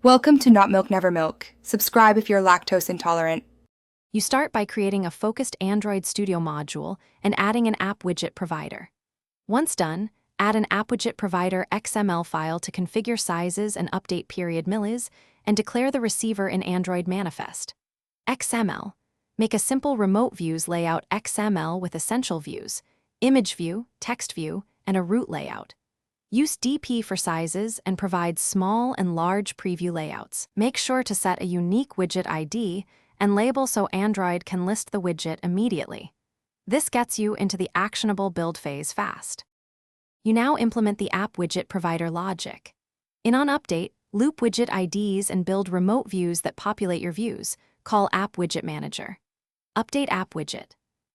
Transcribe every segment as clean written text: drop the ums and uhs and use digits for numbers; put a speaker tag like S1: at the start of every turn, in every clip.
S1: Welcome to Not Milk Never Milk. Subscribe if you're lactose intolerant.
S2: You start by creating a focused Android Studio module and adding an app widget provider. Once done, add an app widget provider XML file to configure sizes and update period millis, and declare the receiver in Android manifest. XML. Make a simple remote views layout XML with essential views, image view, text view, and a root layout. Use DP for sizes and provide small and large preview layouts. Make sure to set a unique widget ID and label so Android can list the widget immediately. This gets you into the actionable build phase fast. You now implement the app widget provider logic. In onUpdate, loop widget IDs and build remote views that populate your views. Call App Widget Manager. Update App Widget.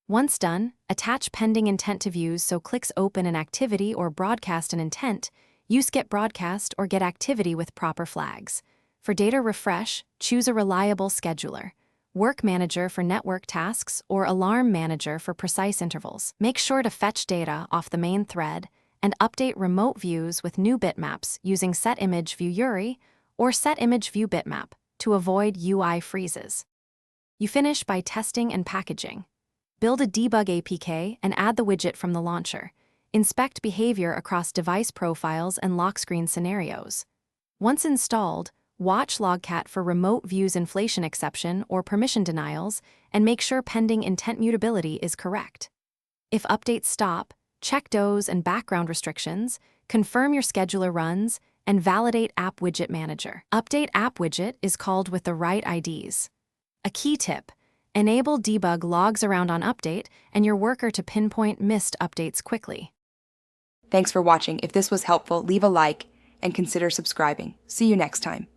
S2: Once done, attach pending intent to views so clicks open an activity or broadcast an intent. Use Get Broadcast or Get Activity with proper flags. For data refresh, choose a reliable scheduler. Work Manager for network tasks or Alarm Manager for precise intervals. Make sure to fetch data off the main thread and update remote views with new bitmaps using SetImageViewURI or SetImageViewBitmap to avoid UI freezes. You finish by testing and packaging. Build a debug APK and add the widget from the launcher. Inspect behavior across device profiles and lock screen scenarios. Once installed, watch Logcat for remote views inflation exception or permission denials and make sure pending intent mutability is correct. If updates stop, check DOS and background restrictions, confirm your scheduler runs, and validate App Widget Manager. Update App Widget is called with the right IDs. A key tip: enable debug logs around onUpdate and your worker to pinpoint missed updates quickly.
S1: Thanks for watching. If this was helpful, leave a like and consider subscribing. See you next time.